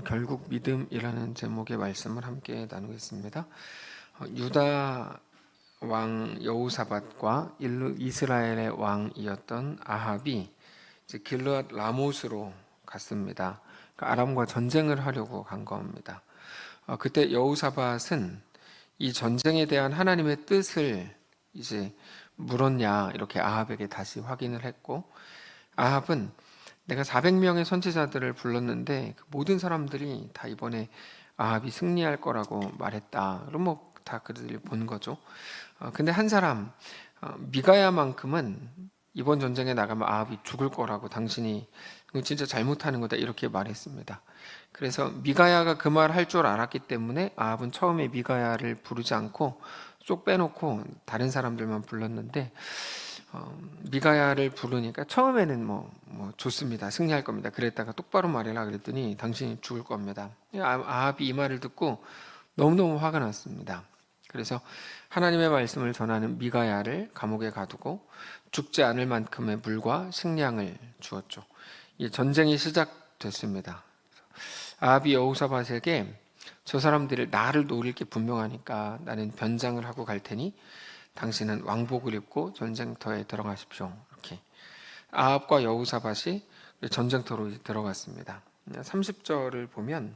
결국 믿음이라는 제목의 말씀을 함께 나누겠습니다. 유다 왕 여호사밧과 이스라엘의 왕이었던 아합이 이제 길르앗 라못으로 갔습니다. 아람과 전쟁을 하려고 간 겁니다. 그때 여호사밧은 이 전쟁에 대한 하나님의 뜻을 이제 물었냐 이렇게 아합에게 다시 확인을 했고, 아합은 내가 400명의 선지자들을 불렀는데 그 모든 사람들이 다 이번에 아합이 승리할 거라고 말했다. 그럼 뭐 다 그들이 본 거죠. 근데 한 사람 미가야만큼은 이번 전쟁에 나가면 아합이 죽을 거라고, 당신이 진짜 잘못하는 거다 이렇게 말했습니다. 그래서 미가야가 그 말 할 줄 알았기 때문에 아합은 처음에 미가야를 부르지 않고 쏙 빼놓고 다른 사람들만 불렀는데, 미가야를 부르니까 처음에는 뭐 좋습니다, 승리할 겁니다, 그랬다가 똑바로 말해라 그랬더니 당신이 죽을 겁니다. 아합이 이 말을 듣고 너무너무 화가 났습니다. 그래서 하나님의 말씀을 전하는 미가야를 감옥에 가두고 죽지 않을 만큼의 물과 식량을 주었죠. 이 전쟁이 시작됐습니다. 아합이 여호사밧에게 저 사람들이 나를 노릴 게 분명하니까 나는 변장을 하고 갈 테니 당신은 왕복을 입고 전쟁터에 들어가십시오. 이렇게 아합과 여호사밧이 전쟁터로 들어갔습니다. 30절을 보면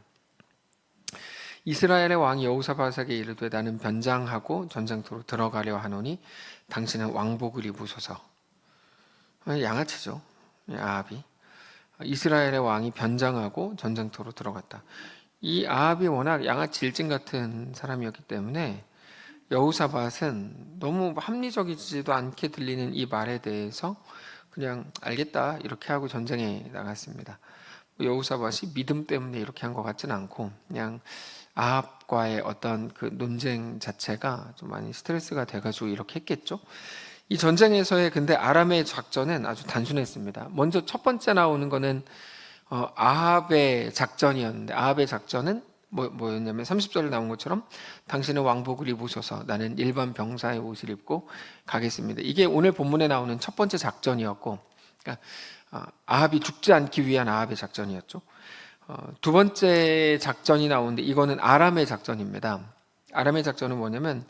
이스라엘의 왕이 여호사밧에게 이르되 나는 변장하고 전쟁터로 들어가려 하노니 당신은 왕복을 입으소서. 양아치죠, 아합이. 이스라엘의 왕이 변장하고 전쟁터로 들어갔다. 이 아합이 워낙 양아치 일진 같은 사람이었기 때문에 여호사밧은 너무 합리적이지도 않게 들리는 이 말에 대해서 그냥 알겠다 이렇게 하고 전쟁에 나갔습니다. 여호사밧이 믿음 때문에 이렇게 한 것 같지는 않고 그냥 아합과의 어떤 그 논쟁 자체가 좀 많이 스트레스가 돼가지고 이렇게 했겠죠. 이 전쟁에서의 근데 아람의 작전은 아주 단순했습니다. 먼저 첫 번째 나오는 거는 아합의 작전이었는데, 아합의 작전은 뭐였냐면 30절에 나온 것처럼 당신은 왕복을 입으소서, 나는 일반 병사의 옷을 입고 가겠습니다. 이게 오늘 본문에 나오는 첫 번째 작전이었고, 그러니까 아합이 죽지 않기 위한 아합의 작전이었죠. 두 번째 작전이 나오는데 이거는 아람의 작전입니다. 아람의 작전은 뭐냐면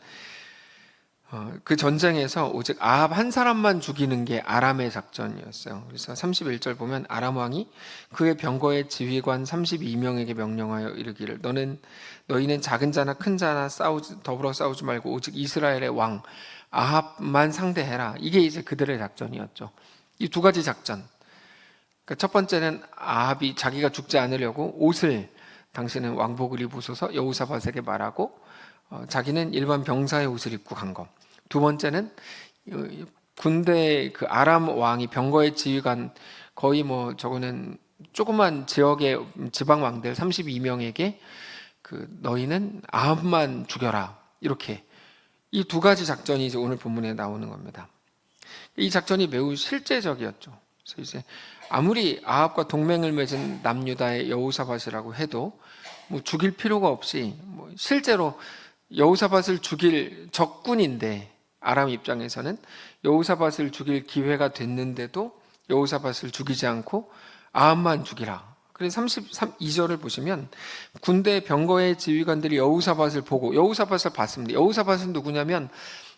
그 전쟁에서 오직 아합 한 사람만 죽이는 게 아람의 작전이었어요. 그래서 31절 보면 아람 왕이 그의 병거의 지휘관 32명에게 명령하여 이르기를 너희는 작은 자나 큰 자나 더불어 싸우지 말고 오직 이스라엘의 왕 아합만 상대해라. 이게 이제 그들의 작전이었죠. 이 두 가지 작전. 그러니까 첫 번째는 아합이 자기가 죽지 않으려고 옷을, 당신은 왕복을 입으소서 여호사밧에게 말하고 자기는 일반 병사의 옷을 입고 간 거. 두 번째는 군대 그 아람 왕이 병거의 지휘관, 거의 뭐 저거는 조그만 지역의 지방 왕들 32명에게 너희는 아합만 죽여라, 이렇게. 이 두 가지 작전이 이제 오늘 본문에 나오는 겁니다. 이 작전이 매우 실제적이었죠. 그래서 이제 아무리 아합과 동맹을 맺은 남유다의 여호사밧이라고 해도 뭐 죽일 필요가 없이, 실제로 여호사밧을 죽일 적군인데, 아람 입장에서는 여호사밧을 죽일 기회가 됐는데도 여호사밧을 죽이지 않고 아합만 죽이라. 그래서 32절을 보시면 군대 병거의 지휘관들이 여호사밧을 보고, 여호사밧을 봤습니다. 여호사밧은 누구냐면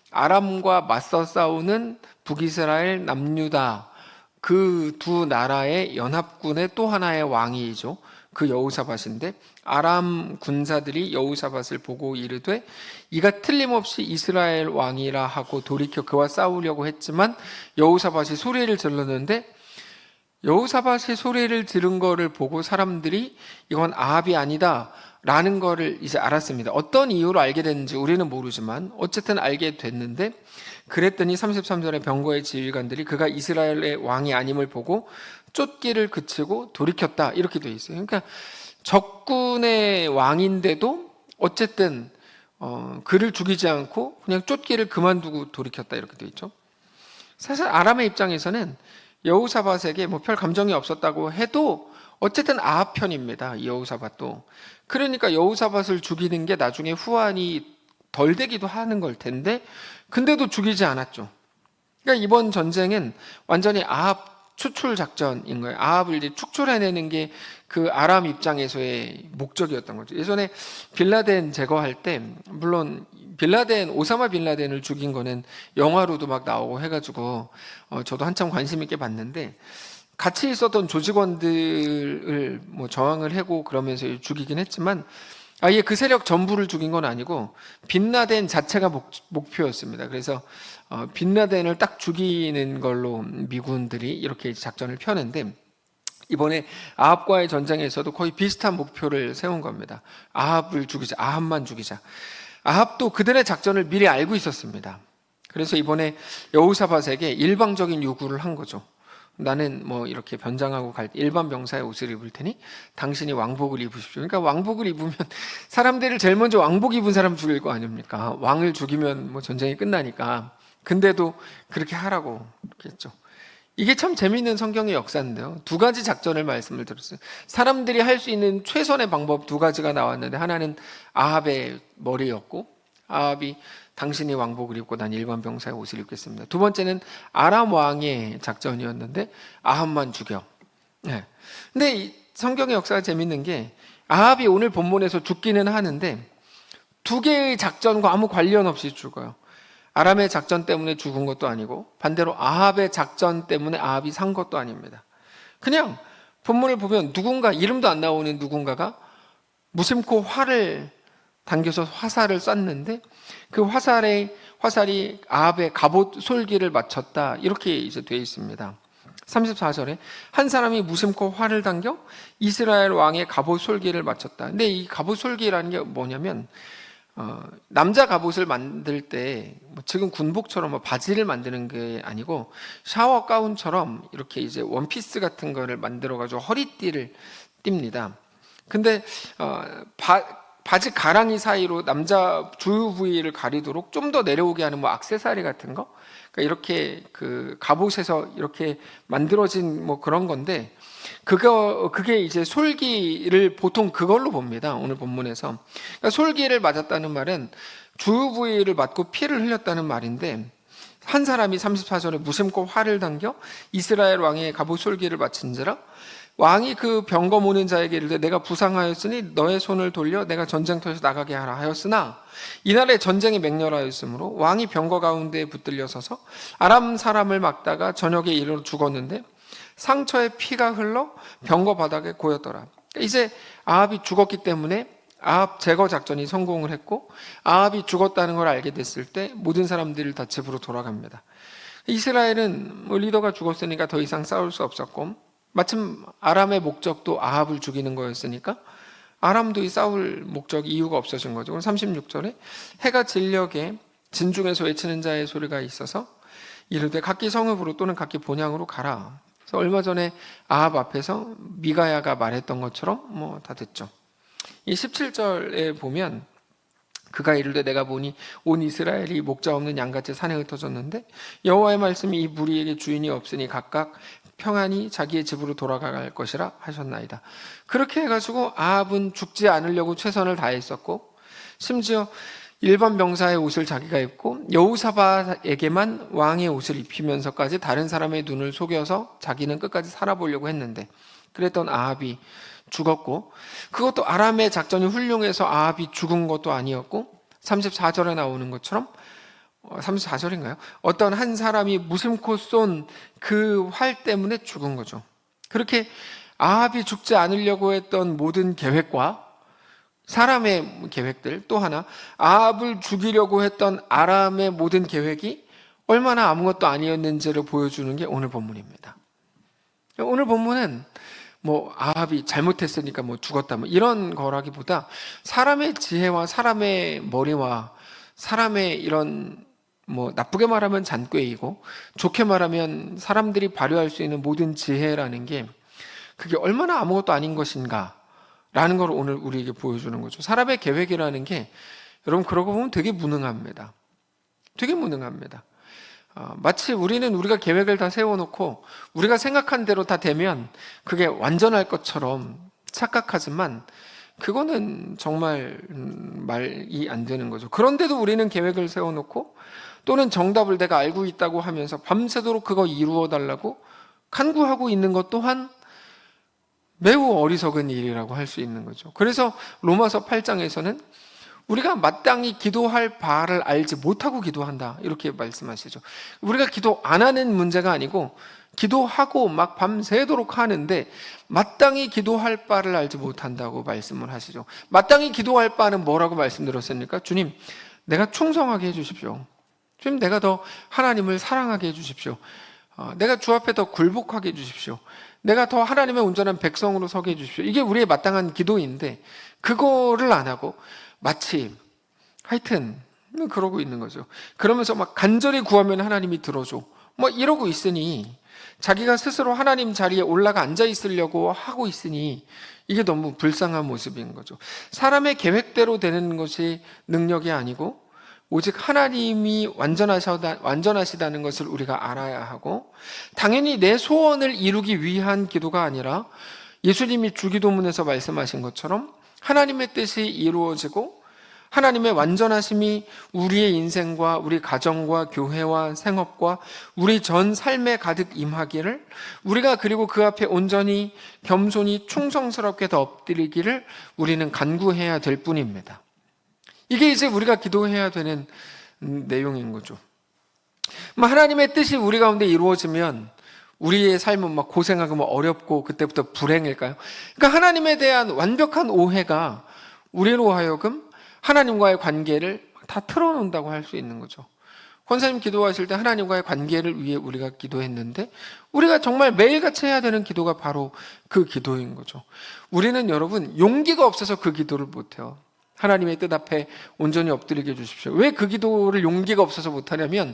아람과 맞서 싸우는 북이스라엘, 남유다 그 두 나라의 연합군의 또 하나의 왕이죠. 그 여호사밧인데 아람 군사들이 여호사밧을 보고 이르되 이가 틀림없이 이스라엘 왕이라 하고 돌이켜 그와 싸우려고 했지만 여호사밧이 소리를 질렀는데, 여호사밧이 소리를 지른 거를 보고 사람들이 이건 아합이 아니다 라는 거를 이제 알았습니다. 어떤 이유로 알게 됐는지 우리는 모르지만 어쨌든 알게 됐는데, 그랬더니 33절에 병거의 지휘관들이 그가 이스라엘의 왕이 아님을 보고 쫓기를 그치고 돌이켰다, 이렇게 돼 있어요. 그러니까 적군의 왕인데도 어쨌든 그를 죽이지 않고 그냥 쫓기를 그만두고 돌이켰다, 이렇게 돼 있죠. 사실 아람의 입장에서는 여호사밧에게 별 감정이 없었다고 해도 어쨌든 아합 편입니다, 이 여호사밧도. 그러니까 여호사밧을 죽이는 게 나중에 후환이 덜 되기도 하는 걸 텐데, 근데도 죽이지 않았죠. 그러니까 이번 전쟁은 완전히 아합 추출 작전인 거예요. 아합을 이제 축출해내는 게 그 아람 입장에서의 목적이었던 거죠. 예전에 빌라덴 제거할 때, 물론 오사마 빌라덴을 죽인 거는 영화로도 막 나오고 해가지고 저도 한참 관심 있게 봤는데, 같이 있었던 조직원들을 뭐 저항을 하고 그러면서 죽이긴 했지만 아예 그 세력 전부를 죽인 건 아니고 빈라덴 자체가 목표였습니다. 그래서 빈라덴을 딱 죽이는 걸로 미군들이 이렇게 작전을 펴는데, 이번에 아합과의 전쟁에서도 거의 비슷한 목표를 세운 겁니다. 아합을 죽이자, 아합만 죽이자. 아합도 그들의 작전을 미리 알고 있었습니다. 그래서 이번에 여호사밧에게 일방적인 요구를 한 거죠. 나는 뭐 이렇게 변장하고 갈 때 일반 병사의 옷을 입을 테니 당신이 왕복을 입으십시오. 그러니까 왕복을 입으면 사람들을 제일 먼저 왕복 입은 사람 죽일 거 아닙니까? 왕을 죽이면 뭐 전쟁이 끝나니까. 근데도 그렇게 하라고 했죠. 이게 참 재미있는 성경의 역사인데요. 두 가지 작전을 말씀을 드렸어요. 사람들이 할 수 있는 최선의 방법 두 가지가 나왔는데, 하나는 아합의 머리였고, 아합이 당신이 왕복을 입고 난 일반 병사의 옷을 입겠습니다. 두 번째는 아람 왕의 작전이었는데 아합만 죽여. 네. 근데 이 성경의 역사가 재밌는 게, 아합이 오늘 본문에서 죽기는 하는데 두 개의 작전과 아무 관련 없이 죽어요. 아람의 작전 때문에 죽은 것도 아니고 반대로 아합의 작전 때문에 아합이 산 것도 아닙니다. 그냥 본문을 보면 누군가, 이름도 안 나오는 누군가가 무심코 활을 당겨서 화살을 쐈는데 그 화살이 아합의 갑옷 솔기를 맞췄다, 이렇게 이제 되어 있습니다. 34절에 한 사람이 무심코 활을 당겨 이스라엘 왕의 갑옷 솔기를 맞췄다. 근데 이 갑옷 솔기라는 게 뭐냐면, 남자 갑옷을 만들 때 지금 군복처럼 뭐 바지를 만드는 게 아니고 샤워 가운처럼 이렇게 이제 원피스 같은 거를 만들어 가지고 허리띠를 띱니다. 근데 바지 가랑이 사이로 남자 주요 부위를 가리도록 좀 더 내려오게 하는 뭐 액세서리 같은 거, 그러니까 이렇게 그 갑옷에서 이렇게 만들어진 뭐 그런 건데, 그게 이제 솔기를 보통 그걸로 봅니다. 오늘 본문에서. 그러니까 솔기를 맞았다는 말은 주요 부위를 맞고 피를 흘렸다는 말인데, 한 사람이 34절에 무심코 활을 당겨 이스라엘 왕의 갑옷 솔기를 맞춘지라 왕이 그 병거 모는 자에게 이르되 내가 부상하였으니 너의 손을 돌려 내가 전쟁터에서 나가게 하라 하였으나, 이날에 전쟁이 맹렬하였으므로 왕이 병거 가운데에 붙들려 서서 아람 사람을 막다가 저녁에 이르러 죽었는데 상처에 피가 흘러 병거 바닥에 고였더라. 이제 아합이 죽었기 때문에 아합 제거 작전이 성공을 했고, 아합이 죽었다는 걸 알게 됐을 때 모든 사람들이 다 집으로 돌아갑니다. 이스라엘은 뭐 리더가 죽었으니까 더 이상 싸울 수 없었고, 마침 아람의 목적도 아합을 죽이는 거였으니까 아람도 싸울 목적, 이유가 없어진 거죠. 36절에 해가 진녘에 진중에서 외치는 자의 소리가 있어서 이르되 각기 성읍으로 또는 각기 본향으로 가라. 그래서 얼마 전에 아합 앞에서 미가야가 말했던 것처럼 뭐 다 됐죠. 이 17절에 보면 그가 이르되 내가 보니 온 이스라엘이 목자 없는 양같이 산에 흩어졌는데 여호와의 말씀이 이 무리에게 주인이 없으니 각각 평안히 자기의 집으로 돌아갈 것이라 하셨나이다. 그렇게 해가지고 아합은 죽지 않으려고 최선을 다했었고, 심지어 일반 병사의 옷을 자기가 입고 여호사밧에게만 왕의 옷을 입히면서까지 다른 사람의 눈을 속여서 자기는 끝까지 살아보려고 했는데, 그랬던 아합이 죽었고, 그것도 아람의 작전이 훌륭해서 아합이 죽은 것도 아니었고, 34절에 나오는 것처럼 34절인가요? 어떤 한 사람이 무심코 쏜 그 활 때문에 죽은 거죠. 그렇게 아합이 죽지 않으려고 했던 모든 계획과 사람의 계획들, 또 하나 아합을 죽이려고 했던 아람의 모든 계획이 얼마나 아무것도 아니었는지를 보여주는 게 오늘 본문입니다. 오늘 본문은 뭐 아합이 잘못했으니까 뭐 죽었다 뭐 이런 거라기보다 사람의 지혜와 사람의 머리와 사람의 이런 뭐 나쁘게 말하면 잔꾀이고 좋게 말하면 사람들이 발휘할 수 있는 모든 지혜라는 게 그게 얼마나 아무것도 아닌 것인가 라는 걸 오늘 우리에게 보여주는 거죠. 사람의 계획이라는 게 여러분 그러고 보면 되게 무능합니다. 되게 무능합니다. 마치 우리는 우리가 계획을 다 세워놓고 우리가 생각한 대로 다 되면 그게 완전할 것처럼 착각하지만 그거는 정말 말이 안 되는 거죠. 그런데도 우리는 계획을 세워놓고 또는 정답을 내가 알고 있다고 하면서 밤새도록 그거 이루어 달라고 간구하고 있는 것 또한 매우 어리석은 일이라고 할 수 있는 거죠. 그래서 로마서 8장에서는 우리가 마땅히 기도할 바를 알지 못하고 기도한다, 이렇게 말씀하시죠. 우리가 기도 안 하는 문제가 아니고 기도하고 막 밤새도록 하는데 마땅히 기도할 바를 알지 못한다고 말씀을 하시죠. 마땅히 기도할 바는 뭐라고 말씀드렸습니까? 주님, 내가 충성하게 해주십시오. 주님, 내가 더 하나님을 사랑하게 해주십시오. 내가 주 앞에 더 굴복하게 해주십시오. 내가 더 하나님의 온전한 백성으로 서게 해주십시오. 이게 우리의 마땅한 기도인데 그거를 안 하고 마치 하여튼 그러고 있는 거죠. 그러면서 막 간절히 구하면 하나님이 들어줘, 뭐 이러고 있으니, 자기가 스스로 하나님 자리에 올라가 앉아 있으려고 하고 있으니 이게 너무 불쌍한 모습인 거죠. 사람의 계획대로 되는 것이 능력이 아니고 오직 하나님이 완전하시다는 것을 우리가 알아야 하고, 당연히 내 소원을 이루기 위한 기도가 아니라 예수님이 주기도문에서 말씀하신 것처럼 하나님의 뜻이 이루어지고 하나님의 완전하심이 우리의 인생과 우리 가정과 교회와 생업과 우리 전 삶에 가득 임하기를, 우리가 그리고 그 앞에 온전히 겸손히 충성스럽게 더 엎드리기를 우리는 간구해야 될 뿐입니다. 이게 이제 우리가 기도해야 되는 내용인 거죠. 하나님의 뜻이 우리 가운데 이루어지면 우리의 삶은 막 고생하고 막 어렵고 그때부터 불행일까요? 그러니까 하나님에 대한 완벽한 오해가 우리로 하여금 하나님과의 관계를 다 틀어놓는다고 할 수 있는 거죠. 권사님 기도하실 때 하나님과의 관계를 위해 우리가 기도했는데 우리가 정말 매일같이 해야 되는 기도가 바로 그 기도인 거죠. 우리는 여러분 용기가 없어서 그 기도를 못해요. 하나님의 뜻 앞에 온전히 엎드리게 해주십시오. 왜 그 기도를 용기가 없어서 못하냐면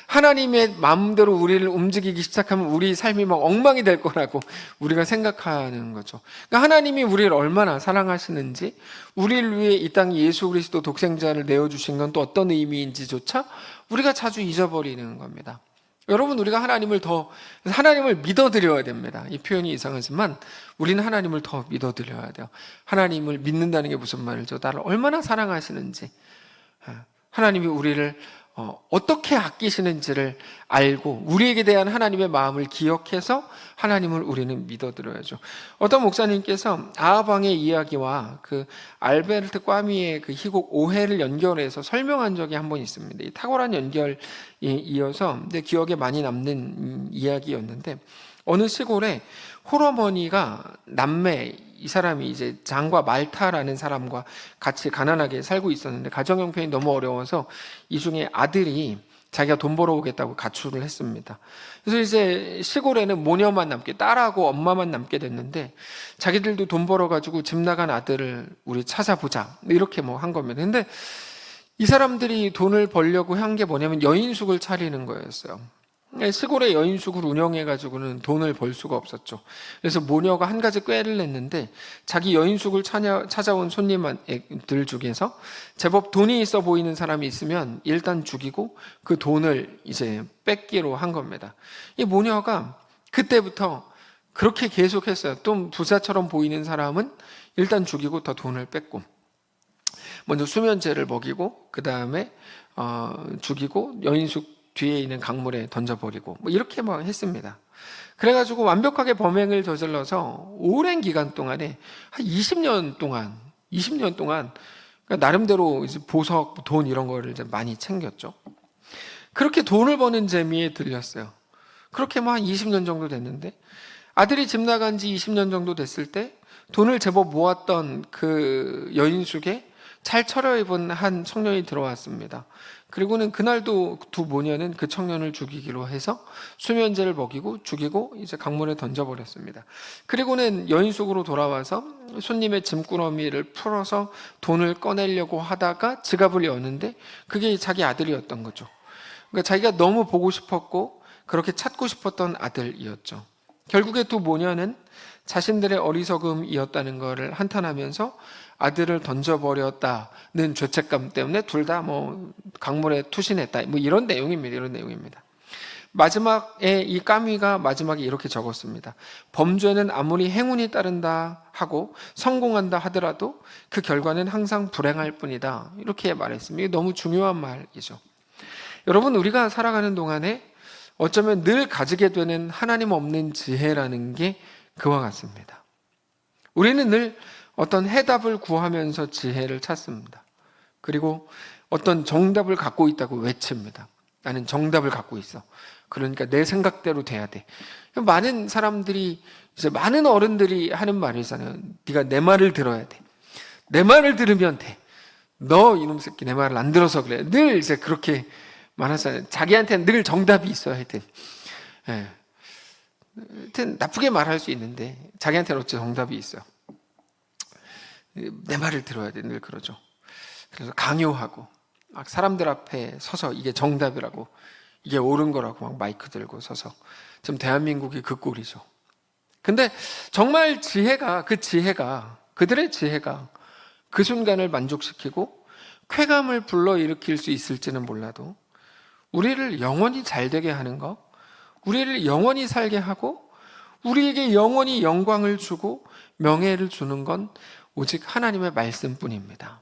하나님의 마음대로 우리를 움직이기 시작하면 우리 삶이 막 엉망이 될 거라고 우리가 생각하는 거죠. 그러니까 하나님이 우리를 얼마나 사랑하시는지, 우리를 위해 이 땅 예수 그리스도 독생자를 내어주신 건 또 어떤 의미인지조차 우리가 자주 잊어버리는 겁니다. 여러분, 우리가 하나님을 믿어드려야 됩니다. 이 표현이 이상하지만 우리는 하나님을 더 믿어드려야 돼요. 하나님을 믿는다는 게 무슨 말이죠? 나를 얼마나 사랑하시는지, 하나님이 우리를 어떻게 아끼시는지를 알고 우리에게 대한 하나님의 마음을 기억해서 하나님을 우리는 믿어드려야죠. 어떤 목사님께서 아합 왕의 이야기와 그 알베르트 꽈미의 그 희곡 오해를 연결해서 설명한 적이 한 번 있습니다. 이 탁월한 연결이 이어서 내 기억에 많이 남는 이야기였는데, 어느 시골에 홀어머니가 남매, 이 사람이 이제 장과 말타라는 사람과 같이 가난하게 살고 있었는데 가정 형편이 너무 어려워서 이 중에 아들이 자기가 돈 벌어오겠다고 가출을 했습니다. 그래서 이제 시골에는 모녀만 남게, 딸하고 엄마만 남게 됐는데 자기들도 돈 벌어가지고 집 나간 아들을 우리 찾아보자, 이렇게 뭐 한 겁니다. 근데 이 사람들이 돈을 벌려고 한 게 뭐냐면 여인숙을 차리는 거였어요. 시골의 여인숙을 운영해가지고는 돈을 벌 수가 없었죠. 그래서 모녀가 한 가지 꾀를 냈는데, 자기 여인숙을 찾아온 손님들 중에서 제법 돈이 있어 보이는 사람이 있으면 일단 죽이고 그 돈을 이제 뺏기로 한 겁니다. 이 모녀가 그때부터 그렇게 계속했어요. 좀 부자처럼 보이는 사람은 일단 죽이고 더 돈을 뺏고, 먼저 수면제를 먹이고 그 다음에 죽이고 여인숙 뒤에 있는 강물에 던져버리고 뭐 이렇게 막 했습니다. 그래가지고 완벽하게 범행을 저질러서 오랜 기간 동안에 한 20년 동안 그러니까 나름대로 이제 보석, 돈 이런 거를 이제 많이 챙겼죠. 그렇게 돈을 버는 재미에 들렸어요. 그렇게 뭐 한 20년 정도 됐는데 아들이 집 나간 지 20년 정도 됐을 때 돈을 제법 모았던 그 여인숙에 잘 차려입은 한 청년이 들어왔습니다. 그리고는 그날도 두 모녀는 그 청년을 죽이기로 해서 수면제를 먹이고 죽이고 이제 강물에 던져버렸습니다. 그리고는 여인숙으로 돌아와서 손님의 짐꾸러미를 풀어서 돈을 꺼내려고 하다가 지갑을 여는데 그게 자기 아들이었던 거죠. 그러니까 자기가 너무 보고 싶었고 그렇게 찾고 싶었던 아들이었죠. 결국에 두 모녀는 자신들의 어리석음이었다는 것을 한탄하면서 아들을 던져버렸다는 죄책감 때문에 둘 다 뭐 강물에 투신했다, 뭐 이런 내용입니다. 마지막에 이 까미가 마지막에 이렇게 적었습니다. 범죄는 아무리 행운이 따른다 하고 성공한다 하더라도 그 결과는 항상 불행할 뿐이다, 이렇게 말했습니다. 이게 너무 중요한 말이죠. 여러분, 우리가 살아가는 동안에 어쩌면 늘 가지게 되는 하나님 없는 지혜라는 게 그와 같습니다. 우리는 늘 어떤 해답을 구하면서 지혜를 찾습니다. 그리고 어떤 정답을 갖고 있다고 외칩니다. 나는 정답을 갖고 있어. 그러니까 내 생각대로 돼야 돼. 많은 사람들이, 이제 많은 어른들이 하는 말이 있잖아요. 네가 내 말을 들어야 돼. 내 말을 들으면 돼. 너 이놈 새끼 내 말을 안 들어서 그래. 늘 이제 그렇게 말하잖아요. 자기한테는 늘 정답이 있어야 돼. 예. 하여튼 나쁘게 말할 수 있는데 자기한테는 어째 정답이 있어요. 내 말을 들어야 돼. 늘 그러죠. 그래서 강요하고 막 사람들 앞에 서서 이게 정답이라고, 이게 옳은 거라고 막 마이크 들고 서서, 지금 대한민국이 그 꼴이죠. 근데 정말 그들의 지혜가 그 순간을 만족시키고 쾌감을 불러일으킬 수 있을지는 몰라도 우리를 영원히 잘되게 하는 것, 우리를 영원히 살게 하고 우리에게 영원히 영광을 주고 명예를 주는 건 오직 하나님의 말씀뿐입니다.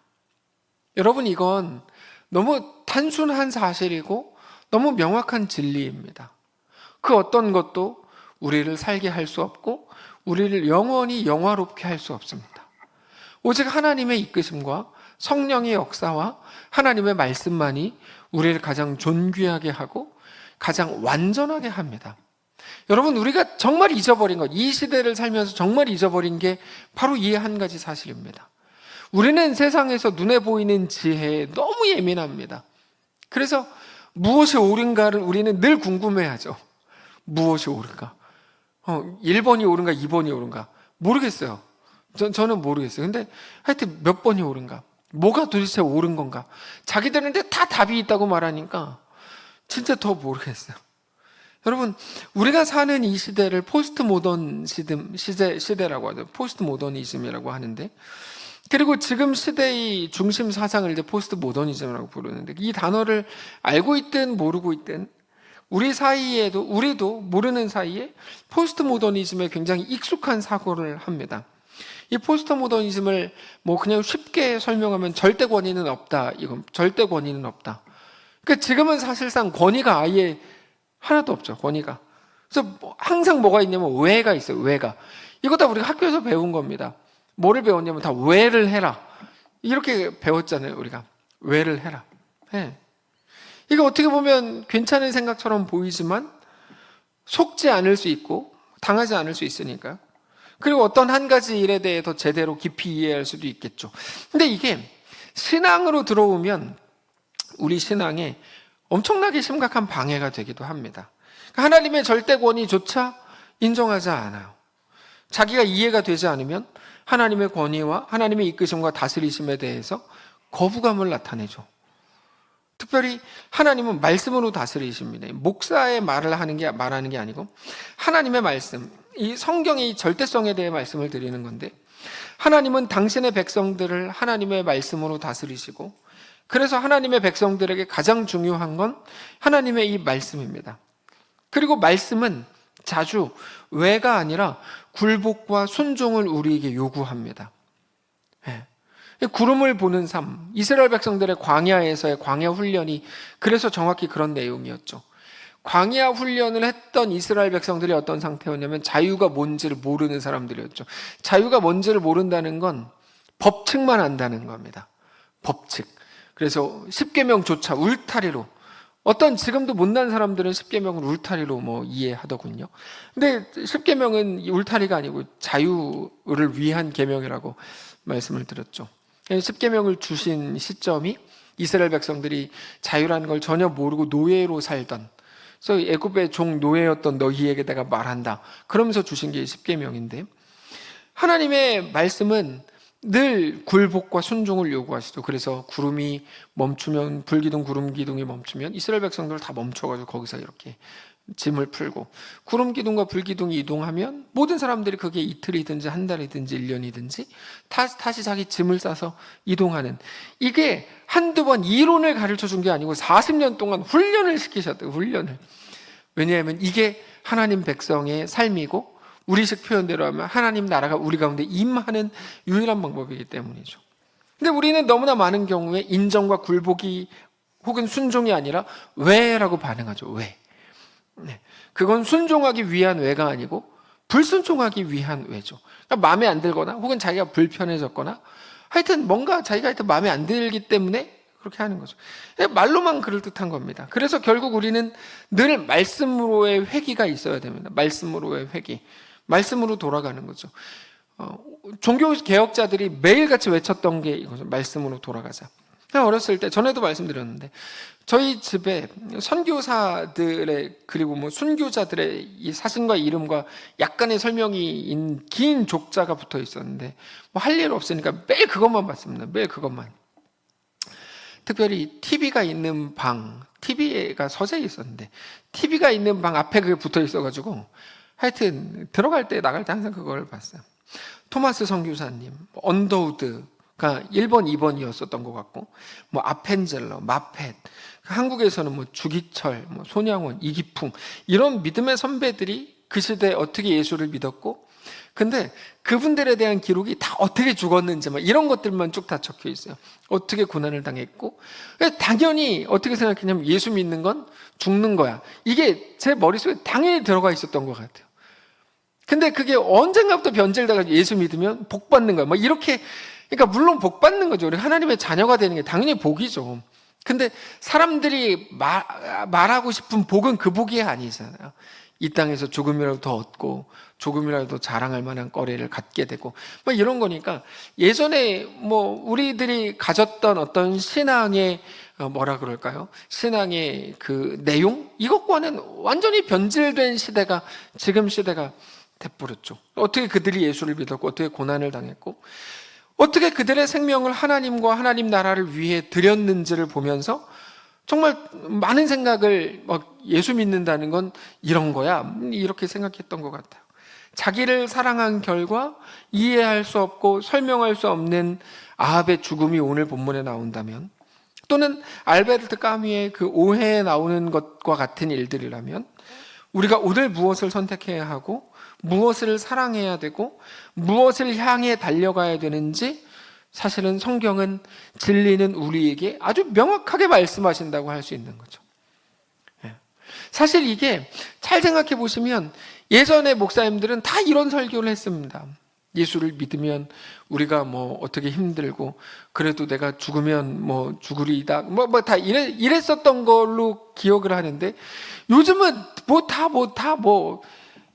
여러분, 이건 너무 단순한 사실이고 너무 명확한 진리입니다. 그 어떤 것도 우리를 살게 할 수 없고 우리를 영원히 영화롭게 할 수 없습니다. 오직 하나님의 이끄심과 성령의 역사와 하나님의 말씀만이 우리를 가장 존귀하게 하고 가장 완전하게 합니다. 여러분, 우리가 정말 잊어버린 것, 이 시대를 살면서 정말 잊어버린 게 바로 이 한 가지 사실입니다. 우리는 세상에서 눈에 보이는 지혜에 너무 예민합니다. 그래서 무엇이 옳은가를 우리는 늘 궁금해하죠. 무엇이 옳은가? 1번이 옳은가? 2번이 옳은가? 모르겠어요. 저는 모르겠어요. 근데 하여튼 몇 번이 옳은가? 뭐가 도대체 옳은 건가? 자기들은 다 답이 있다고 말하니까 진짜 더 모르겠어요. 여러분, 우리가 사는 이 시대를 포스트 모던 시대라고 하죠. 포스트 모더니즘이라고 하는데, 그리고 지금 시대의 중심 사상을 이제 포스트 모더니즘이라고 부르는데, 이 단어를 알고 있든 모르고 있든 우리도 모르는 사이에 포스트 모더니즘에 굉장히 익숙한 사고를 합니다. 이 포스트 모더니즘을 그냥 쉽게 설명하면 절대 권위는 없다. 이건 절대 권위는 없다. 그러니까 지금은 사실상 권위가 아예 하나도 없죠. 권위가. 그래서 항상 뭐가 있냐면 왜가 있어요. 왜가. 이거 다 우리가 학교에서 배운 겁니다. 뭐를 배웠냐면 다 왜를 해라. 이렇게 배웠잖아요. 우리가. 왜를 해라. 네. 이거 어떻게 보면 괜찮은 생각처럼 보이지만 속지 않을 수 있고 당하지 않을 수 있으니까요. 그리고 어떤 한 가지 일에 대해 더 제대로 깊이 이해할 수도 있겠죠. 근데 이게 신앙으로 들어오면 우리 신앙에 엄청나게 심각한 방해가 되기도 합니다. 하나님의 절대 권위조차 인정하지 않아요. 자기가 이해가 되지 않으면 하나님의 권위와 하나님의 이끄심과 다스리심에 대해서 거부감을 나타내죠. 특별히 하나님은 말씀으로 다스리십니다. 목사의 말하는 게 아니고 하나님의 말씀, 이 성경의 절대성에 대해 말씀을 드리는 건데, 하나님은 당신의 백성들을 하나님의 말씀으로 다스리시고, 그래서 하나님의 백성들에게 가장 중요한 건 하나님의 이 말씀입니다. 그리고 말씀은 자주 왜가 아니라 굴복과 순종을 우리에게 요구합니다. 구름을 보는 삶, 이스라엘 백성들의 광야에서의 광야 훈련이 그래서 정확히 그런 내용이었죠. 광야 훈련을 했던 이스라엘 백성들이 어떤 상태였냐면 자유가 뭔지를 모르는 사람들이었죠. 자유가 뭔지를 모른다는 건 법칙만 안다는 겁니다. 법칙. 그래서 십계명조차 울타리로, 어떤 지금도 못난 사람들은 십계명을 울타리로 이해하더군요. 근데 십계명은 울타리가 아니고 자유를 위한 계명이라고 말씀을 드렸죠. 십계명을 주신 시점이 이스라엘 백성들이 자유라는 걸 전혀 모르고 노예로 살던, 그래서 애굽의 종 노예였던 너희에게 내가 말한다, 그러면서 주신 게 십계명인데, 하나님의 말씀은 늘 굴복과 순종을 요구하시죠. 그래서 구름이 멈추면, 불기둥 구름 기둥이 멈추면 이스라엘 백성들 다 멈춰가지고 거기서 이렇게 짐을 풀고, 구름 기둥과 불 기둥이 이동하면 모든 사람들이 그게 이틀이든지 한 달이든지 1년이든지 다시 자기 짐을 싸서 이동하는, 이게 한두 번 이론을 가르쳐 준 게 아니고 40년 동안 훈련을 시키셨대요. 훈련을. 왜냐하면 이게 하나님 백성의 삶이고, 우리식 표현대로 하면 하나님 나라가 우리 가운데 임하는 유일한 방법이기 때문이죠. 근데 우리는 너무나 많은 경우에 인정과 굴복이 혹은 순종이 아니라 왜라고 반응하죠. 왜? 네. 그건 순종하기 위한 왜가 아니고 불순종하기 위한 왜죠. 그러니까 마음에 안 들거나 혹은 자기가 불편해졌거나 하여튼 뭔가 자기가 하여튼 마음에 안 들기 때문에 그렇게 하는 거죠. 말로만 그럴듯한 겁니다. 그래서 결국 우리는 늘 말씀으로의 회개가 있어야 됩니다. 말씀으로의 회개. 말씀으로 돌아가는 거죠. 종교 개혁자들이 매일같이 외쳤던 게 이거죠. 말씀으로 돌아가자. 어렸을 때 전에도 말씀드렸는데 저희 집에 선교사들의 그리고 뭐 순교자들의 이 사진과 이름과 약간의 설명이 긴 족자가 붙어 있었는데 뭐 할 일 없으니까 매일 그것만 봤습니다. 매일 그것만. 특별히 TV가 있는 방, TV가 서재에 있었는데 TV가 있는 방 앞에 그게 붙어 있어가지고 하여튼 들어갈 때 나갈 때 항상 그걸 봤어요. 토마스 선교사님, 언더우드가 1번, 2번이었었던 것 같고, 뭐 아펜젤러, 마펫, 한국에서는 뭐 주기철, 뭐 손양원, 이기풍 이런 믿음의 선배들이 그 시대에 어떻게 예수를 믿었고, 근데 그분들에 대한 기록이 다 어떻게 죽었는지 막 이런 것들만 쭉 다 적혀 있어요. 어떻게 고난을 당했고, 당연히 어떻게 생각했냐면 예수 믿는 건 죽는 거야. 이게 제 머릿속에 당연히 들어가 있었던 것 같아요. 근데 그게 언젠가부터 변질돼서 예수 믿으면 복 받는 거야. 막 이렇게, 그러니까 물론 복 받는 거죠. 우리 하나님의 자녀가 되는 게 당연히 복이죠. 근데 사람들이 말하고 싶은 복은 그 복이 아니잖아요. 이 땅에서 조금이라도 더 얻고 조금이라도 자랑할 만한 거리를 갖게 되고 뭐 이런 거니까 예전에 뭐 우리들이 가졌던 어떤 신앙의 뭐라 그럴까요? 신앙의 그 내용 이것과는 완전히 변질된 시대가 지금 시대가 돼버렸죠. 어떻게 그들이 예수를 믿었고 어떻게 고난을 당했고 어떻게 그들의 생명을 하나님과 하나님 나라를 위해 드렸는지를 보면서 정말 많은 생각을 예수 믿는다는 건 이런 거야 이렇게 생각했던 것 같아요. 자기를 사랑한 결과 이해할 수 없고 설명할 수 없는 아합의 죽음이 오늘 본문에 나온다면 또는 알베르트 까뮈의 그 오해에 나오는 것과 같은 일들이라면 우리가 오늘 무엇을 선택해야 하고 무엇을 사랑해야 되고 무엇을 향해 달려가야 되는지 사실은 성경은 진리는 우리에게 아주 명확하게 말씀하신다고 할 수 있는 거죠. 사실 이게 잘 생각해 보시면 예전의 목사님들은 다 이런 설교를 했습니다. 예수를 믿으면 우리가 뭐 어떻게 힘들고 그래도 내가 죽으면 뭐 죽으리이다 뭐 다 이랬었던 걸로 기억을 하는데 요즘은 뭐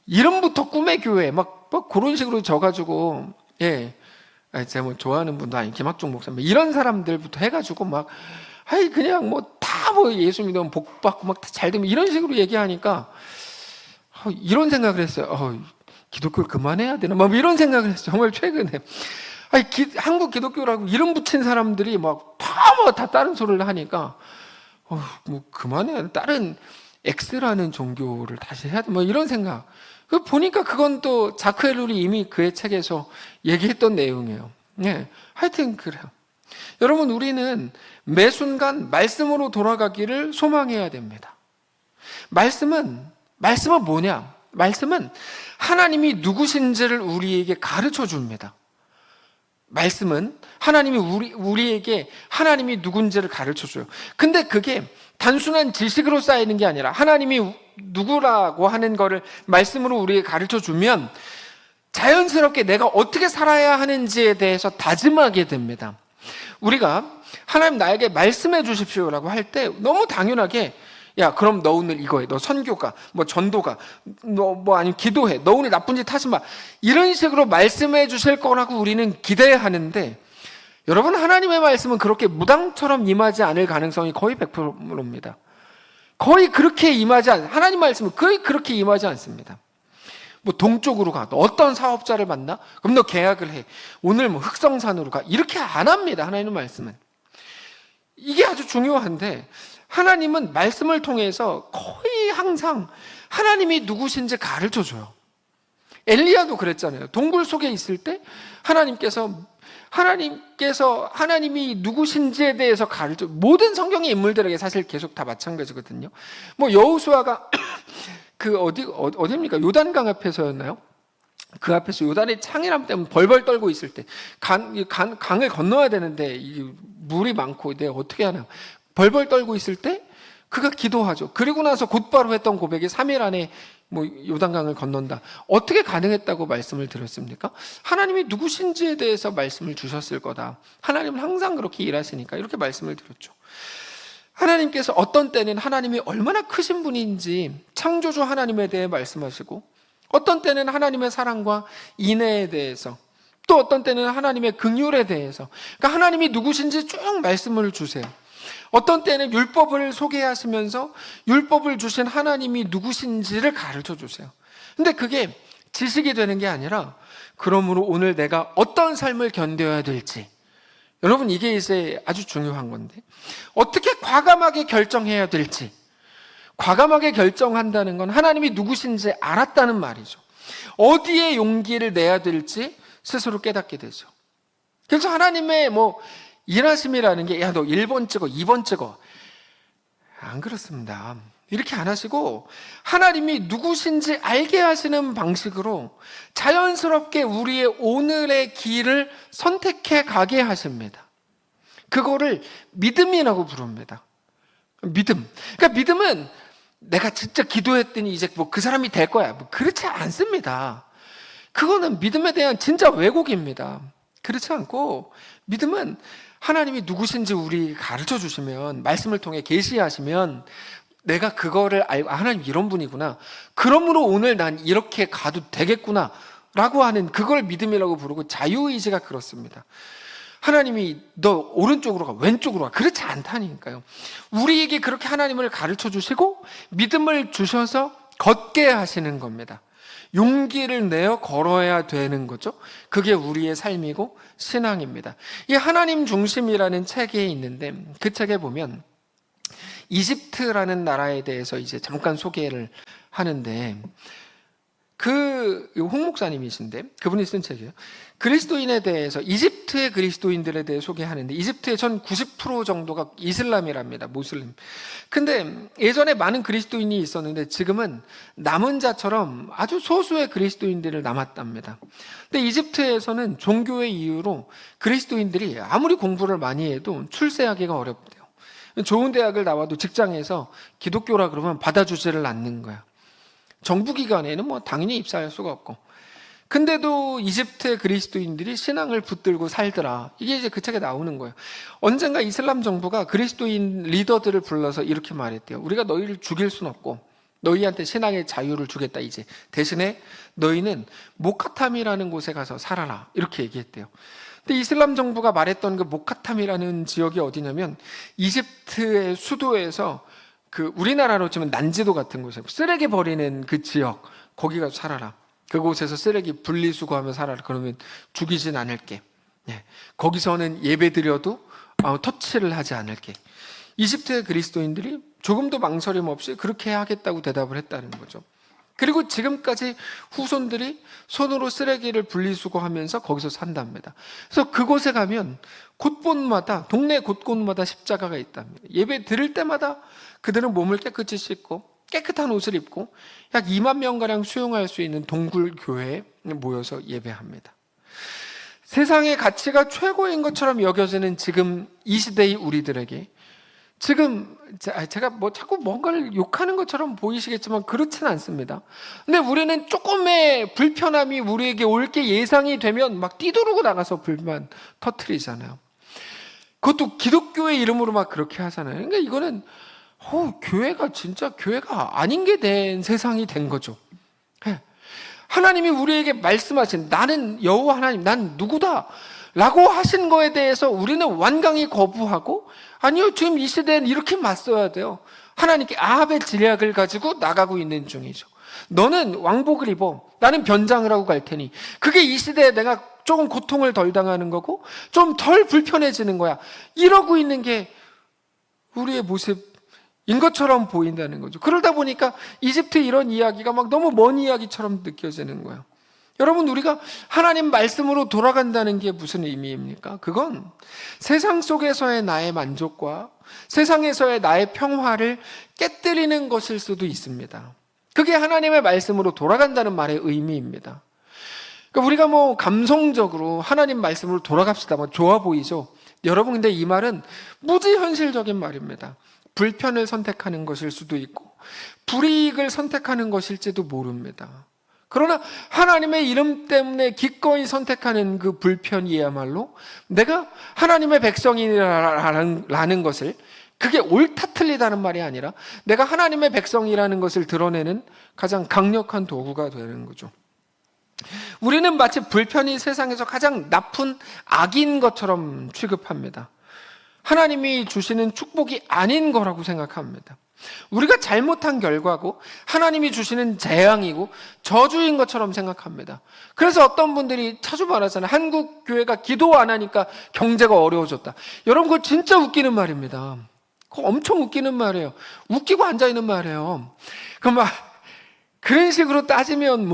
이름부터 꿈의 교회 막 그런 식으로 져가지고 제가 뭐 좋아하는 분도 아닌 김학종 목사님 이런 사람들부터 해가지고 막 그냥 다 예수 믿으면 복 받고 막 잘 되면 이런 식으로 얘기하니까 이런 생각을 했어요. 기독교를 그만해야 되나? 막 이런 생각을 했어요. 정말 최근에 한국 기독교라고 이름 붙인 사람들이 다 다른 소리를 하니까 뭐 그만해야 돼. 다른 X라는 종교를 다시 해야 돼. 뭐 이런 생각. 보니까 그건 또 자크 앨룰이 이미 그의 책에서 얘기했던 내용이에요. 하여튼 그래요. 여러분 우리는 매 순간 말씀으로 돌아가기를 소망해야 됩니다. 말씀은 뭐냐? 말씀은 하나님이 누구신지를 우리에게 가르쳐 줍니다. 말씀은 하나님이 우리에게 하나님이 누군지를 가르쳐 줘요. 근데 그게 단순한 지식으로 쌓이는 게 아니라 하나님이 누구라고 하는 거를 말씀으로 우리에게 가르쳐 주면 자연스럽게 내가 어떻게 살아야 하는지에 대해서 다짐하게 됩니다. 우리가 하나님 나에게 말씀해 주십시오라고 할 때 너무 당연하게 야 그럼 너 오늘 이거 해, 너 선교가 뭐 전도가 너 아니면 기도해, 너 오늘 나쁜 짓 하지 마 이런 식으로 말씀해 주실 거라고 우리는 기대하는데 여러분 하나님의 말씀은 그렇게 무당처럼 임하지 않을 가능성이 거의 100%입니다. 거의 그렇게 하나님 말씀은 거의 그렇게 임하지 않습니다. 뭐 동쪽으로 가, 너 어떤 사업자를 만나? 그럼 너 계약을 해. 오늘 뭐 흑성산으로 가. 이렇게 안 합니다. 하나님의 말씀은. 이게 아주 중요한데 하나님은 말씀을 통해서 거의 항상 하나님이 누구신지 가르쳐 줘요. 엘리야도 그랬잖아요. 동굴 속에 있을 때 하나님께서 하나님이 누구신지에 대해서 가르쳐 모든 성경의 인물들에게 사실 계속 다 마찬가지거든요. 뭐 여호수아가 어디입니까? 요단강 앞에서였나요? 그 앞에서 요단의 창이람 때문에 벌벌 떨고 있을 때 강을 건너야 되는데 물이 많고 내가 어떻게 하나 벌벌 떨고 있을 때 그가 기도하죠. 그리고 나서 곧바로 했던 고백이 3일 안에 요단강을 건넌다. 어떻게 가능했다고 말씀을 드렸습니까? 하나님이 누구신지에 대해서 말씀을 주셨을 거다. 하나님은 항상 그렇게 일하시니까 이렇게 말씀을 드렸죠. 하나님께서 어떤 때는 하나님이 얼마나 크신 분인지 창조주 하나님에 대해 말씀하시고, 어떤 때는 하나님의 사랑과 인애에 대해서, 또 어떤 때는 하나님의 긍휼에 대해서, 그러니까 하나님이 누구신지 쭉 말씀을 주세요. 어떤 때는 율법을 소개하시면서 율법을 주신 하나님이 누구신지를 가르쳐 주세요. 근데 그게 지식이 되는 게 아니라, 그러므로 오늘 내가 어떤 삶을 견뎌야 될지, 여러분 이게 이제 아주 중요한 건데, 어떻게 과감하게 결정해야 될지, 과감하게 결정한다는 건 하나님이 누구신지 알았다는 말이죠. 어디에 용기를 내야 될지 스스로 깨닫게 되죠. 그래서 하나님의 일하심이라는 게, 야, 너 1번 찍어, 2번 찍어. 안 그렇습니다. 이렇게 안 하시고, 하나님이 누구신지 알게 하시는 방식으로 자연스럽게 우리의 오늘의 길을 선택해 가게 하십니다. 그거를 믿음이라고 부릅니다. 믿음. 그러니까 믿음은 내가 진짜 기도했더니 이제 그 사람이 될 거야. 그렇지 않습니다. 그거는 믿음에 대한 진짜 왜곡입니다. 그렇지 않고, 믿음은 하나님이 누구신지 우리 가르쳐 주시면, 말씀을 통해 계시하시면 내가 그거를 알고, 하나님 이런 분이구나, 그러므로 오늘 난 이렇게 가도 되겠구나 라고 하는, 그걸 믿음이라고 부르고, 자유의지가 그렇습니다. 하나님이 너 오른쪽으로 가, 왼쪽으로 가, 그렇지 않다니까요. 우리에게 그렇게 하나님을 가르쳐 주시고 믿음을 주셔서 걷게 하시는 겁니다. 용기를 내어 걸어야 되는 거죠. 그게 우리의 삶이고 신앙입니다. 이 하나님 중심이라는 책에 있는데, 그 책에 보면 이집트라는 나라에 대해서 이제 잠깐 소개를 하는데, 홍 목사님이신데 그분이 쓴 책이에요. 그리스도인에 대해서, 이집트의 그리스도인들에 대해 소개하는데, 이집트의 전 90% 정도가 이슬람이랍니다. 모슬림. 근데 예전에 많은 그리스도인이 있었는데 지금은 남은 자처럼 아주 소수의 그리스도인들을 남았답니다. 근데 이집트에서는 종교의 이유로 그리스도인들이 아무리 공부를 많이 해도 출세하기가 어렵대요. 좋은 대학을 나와도 직장에서 기독교라 그러면 받아주지를 않는 거야. 정부기관에는 당연히 입사할 수가 없고. 근데도 이집트의 그리스도인들이 신앙을 붙들고 살더라. 이게 이제 그 책에 나오는 거예요. 언젠가 이슬람 정부가 그리스도인 리더들을 불러서 이렇게 말했대요. 우리가 너희를 죽일 순 없고 너희한테 신앙의 자유를 주겠다. 이제 대신에 너희는 모카탐이라는 곳에 가서 살아라. 이렇게 얘기했대요. 근데 이슬람 정부가 말했던 그 모카탐이라는 지역이 어디냐면, 이집트의 수도에서 우리나라로 치면 난지도 같은 곳에 쓰레기 버리는 그 지역, 거기 가서 살아라. 그곳에서 쓰레기 분리수거하며 살아라. 그러면 죽이진 않을게. 거기서는 예배 드려도 터치를 하지 않을게. 이집트의 그리스도인들이 조금도 망설임 없이 그렇게 하겠다고 대답을 했다는 거죠. 그리고 지금까지 후손들이 손으로 쓰레기를 분리수거하면서 거기서 산답니다. 그래서 그곳에 가면 곳곳마다, 동네 곳곳마다 십자가가 있답니다. 예배 드릴 때마다 그들은 몸을 깨끗이 씻고 깨끗한 옷을 입고 약 2만 명가량 수용할 수 있는 동굴 교회에 모여서 예배합니다. 세상의 가치가 최고인 것처럼 여겨지는 지금 이 시대의 우리들에게, 지금 제가 자꾸 뭔가를 욕하는 것처럼 보이시겠지만 그렇진 않습니다. 근데 우리는 조금의 불편함이 우리에게 올 게 예상이 되면 막 뛰두르고 나가서 불만 터뜨리잖아요. 그것도 기독교의 이름으로 막 그렇게 하잖아요. 그러니까 이거는 교회가 진짜 교회가 아닌 게 된 세상이 된 거죠. 하나님이 우리에게 말씀하신, 나는 여호와 하나님, 난 누구다 라고 하신 거에 대해서 우리는 완강히 거부하고, 아니요, 지금 이 시대는 이렇게 맞서야 돼요. 하나님께 아합의 지략을 가지고 나가고 있는 중이죠. 너는 왕복을 입어, 나는 변장을 하고 갈 테니, 그게 이 시대에 내가 조금 고통을 덜 당하는 거고 좀 덜 불편해지는 거야. 이러고 있는 게 우리의 모습인 것처럼 보인다는 거죠. 그러다 보니까 이집트 이런 이야기가 막 너무 먼 이야기처럼 느껴지는 거예요. 여러분, 우리가 하나님 말씀으로 돌아간다는 게 무슨 의미입니까? 그건 세상 속에서의 나의 만족과 세상에서의 나의 평화를 깨뜨리는 것일 수도 있습니다. 그게 하나님의 말씀으로 돌아간다는 말의 의미입니다. 그러니까 우리가 감성적으로 하나님 말씀으로 돌아갑시다, 좋아 보이죠? 여러분, 근데 이 말은 무지 현실적인 말입니다. 불편을 선택하는 것일 수도 있고 불이익을 선택하는 것일지도 모릅니다. 그러나 하나님의 이름 때문에 기꺼이 선택하는 그 불편이야말로 내가 하나님의 백성이라는 것을, 그게 옳다 틀리다는 말이 아니라 내가 하나님의 백성이라는 것을 드러내는 가장 강력한 도구가 되는 거죠. 우리는 마치 불편이 세상에서 가장 나쁜 악인 것처럼 취급합니다. 하나님이 주시는 축복이 아닌 거라고 생각합니다. 우리가 잘못한 결과고 하나님이 주시는 재앙이고 저주인 것처럼 생각합니다. 그래서 어떤 분들이 자주 말하잖아요. 한국 교회가 기도 안 하니까 경제가 어려워졌다. 여러분, 그거 진짜 웃기는 말입니다. 그거 엄청 웃기는 말이에요. 웃기고 앉아있는 말이에요. 그런 식으로 따지면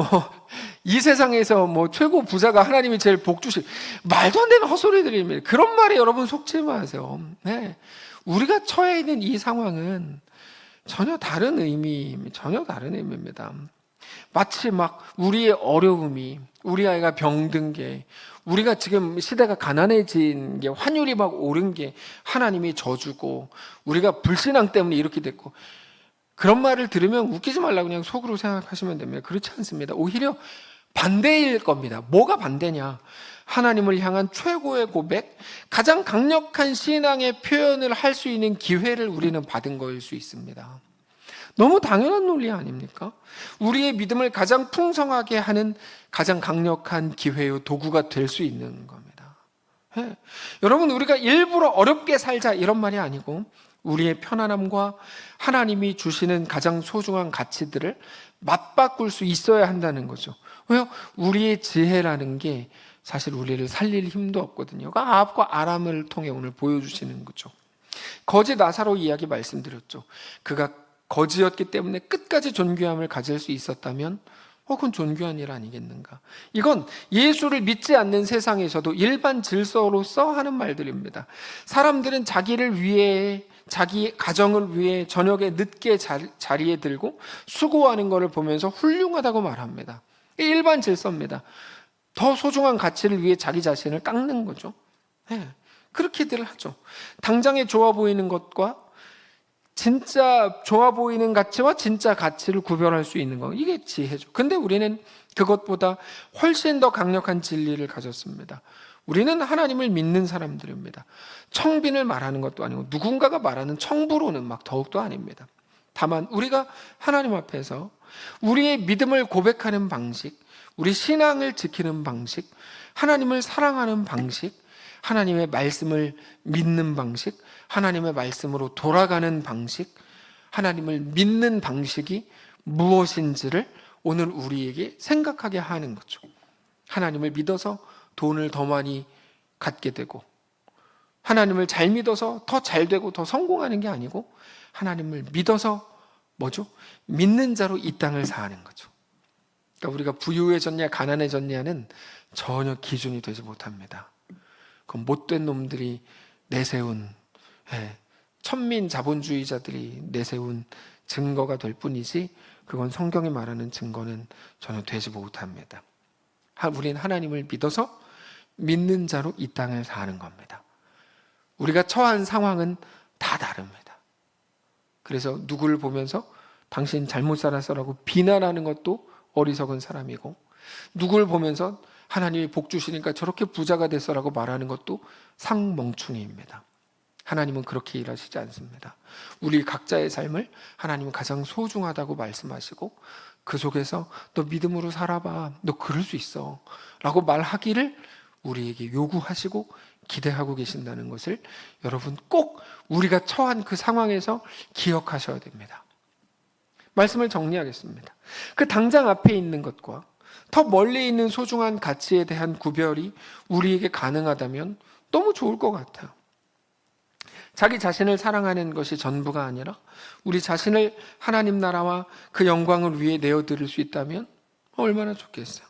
이 세상에서 최고 부자가 하나님이 제일 복 주실, 말도 안 되는 헛소리들입니다. 그런 말에 여러분 속지 마세요. 네. 우리가 처해 있는 이 상황은 전혀 다른 의미입니다. 마치 우리의 어려움이, 우리 아이가 병든 게, 우리가 지금 시대가 가난해진 게, 환율이 오른 게 하나님이 저주고, 우리가 불신앙 때문에 이렇게 됐고, 그런 말을 들으면 웃기지 말라고 그냥 속으로 생각하시면 됩니다. 그렇지 않습니다. 오히려 반대일 겁니다. 뭐가 반대냐? 하나님을 향한 최고의 고백, 가장 강력한 신앙의 표현을 할 수 있는 기회를 우리는 받은 거일 수 있습니다. 너무 당연한 논리 아닙니까? 우리의 믿음을 가장 풍성하게 하는 가장 강력한 기회의 도구가 될 수 있는 겁니다. 네. 여러분, 우리가 일부러 어렵게 살자 이런 말이 아니고 우리의 편안함과 하나님이 주시는 가장 소중한 가치들을 맞바꿀 수 있어야 한다는 거죠. 왜요? 우리의 지혜라는 게 사실 우리를 살릴 힘도 없거든요. 아합과 아람을 통해 오늘 보여주시는 거죠. 거지 나사로 이야기 말씀드렸죠. 그가 거지였기 때문에 끝까지 존귀함을 가질 수 있었다면 그건 존귀한 일 아니겠는가. 이건 예수를 믿지 않는 세상에서도 일반 질서로서 하는 말들입니다. 사람들은 자기를 위해, 자기 가정을 위해 저녁에 늦게 자리에 들고 수고하는 것을 보면서 훌륭하다고 말합니다. 일반 질서입니다. 더 소중한 가치를 위해 자기 자신을 깎는 거죠. 네, 그렇게들 하죠. 당장에 좋아 보이는 것과 진짜 좋아 보이는 가치와 진짜 가치를 구별할 수 있는 거, 이게 지혜죠. 근데 우리는 그것보다 훨씬 더 강력한 진리를 가졌습니다. 우리는 하나님을 믿는 사람들입니다. 청빈을 말하는 것도 아니고 누군가가 말하는 청부로는 더욱도 아닙니다. 다만 우리가 하나님 앞에서 우리의 믿음을 고백하는 방식, 우리 신앙을 지키는 방식, 하나님을 사랑하는 방식, 하나님의 말씀을 믿는 방식, 하나님의 말씀으로 돌아가는 방식, 하나님을 믿는 방식이 무엇인지를 오늘 우리에게 생각하게 하는 거죠. 하나님을 믿어서 돈을 더 많이 갖게 되고, 하나님을 잘 믿어서 더 잘 되고 더 성공하는 게 아니고, 하나님을 믿어서 믿는 자로 이 땅을 사는 거죠. 그러니까 우리가 부유해졌냐 가난해졌냐는 전혀 기준이 되지 못합니다. 그건 못된 놈들이 내세운, 천민 자본주의자들이 내세운 증거가 될 뿐이지, 그건 성경이 말하는 증거는 전혀 되지 못합니다. 우리는 하나님을 믿어서 믿는 자로 이 땅을 사는 겁니다. 우리가 처한 상황은 다 다릅니다. 그래서 누구를 보면서 당신 잘못 살았어라고 비난하는 것도 어리석은 사람이고, 누구를 보면서 하나님이 복 주시니까 저렇게 부자가 됐어라고 말하는 것도 상멍충이입니다. 하나님은 그렇게 일하시지 않습니다. 우리 각자의 삶을 하나님은 가장 소중하다고 말씀하시고, 그 속에서 너 믿음으로 살아봐, 너 그럴 수 있어 라고 말하기를 우리에게 요구하시고 기대하고 계신다는 것을 여러분 꼭 우리가 처한 그 상황에서 기억하셔야 됩니다. 말씀을 정리하겠습니다. 그 당장 앞에 있는 것과 더 멀리 있는 소중한 가치에 대한 구별이 우리에게 가능하다면 너무 좋을 것 같아요. 자기 자신을 사랑하는 것이 전부가 아니라 우리 자신을 하나님 나라와 그 영광을 위해 내어드릴 수 있다면 얼마나 좋겠어요.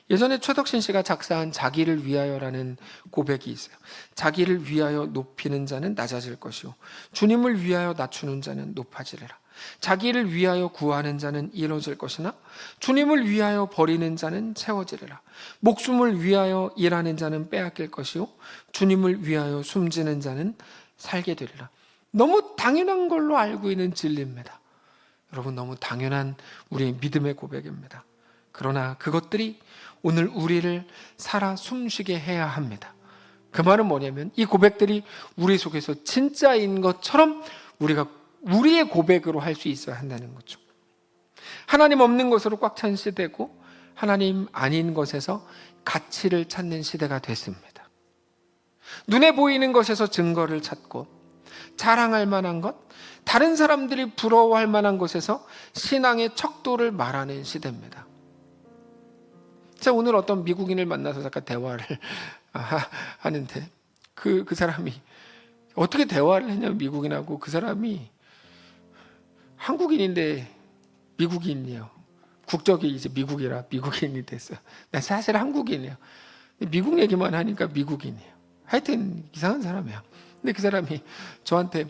예전에 최덕신 씨가 작사한 자기를 위하여라는 고백이 있어요. 자기를 위하여 높이는 자는 낮아질 것이요, 주님을 위하여 낮추는 자는 높아지리라. 자기를 위하여 구하는 자는 이루어질 것이나 주님을 위하여 버리는 자는 채워지리라. 목숨을 위하여 일하는 자는 빼앗길 것이요, 주님을 위하여 숨지는 자는 살게 되리라. 너무 당연한 걸로 알고 있는 진리입니다. 여러분, 너무 당연한 우리의 믿음의 고백입니다. 그러나 그것들이 오늘 우리를 살아 숨쉬게 해야 합니다. 그 말은 뭐냐면 이 고백들이 우리 속에서 진짜인 것처럼 우리가 우리의 고백으로 할 수 있어야 한다는 거죠. 하나님 없는 것으로 꽉 찬 시대고 하나님 아닌 것에서 가치를 찾는 시대가 됐습니다. 눈에 보이는 것에서 증거를 찾고 자랑할 만한 것, 다른 사람들이 부러워할 만한 것에서 신앙의 척도를 말하는 시대입니다. 제가 오늘 어떤 미국인을 만나서 잠깐 대화를 하는데 그 사람이 어떻게 대화를 했냐면 미국인하고 그 사람이 한국인인데 미국인이에요. 국적이 이제 미국이라 미국인이 됐어요. 난 사실 한국인이에요. 미국 얘기만 하니까 미국인이에요. 하여튼 이상한 사람이에요. 근데 그 사람이 저한테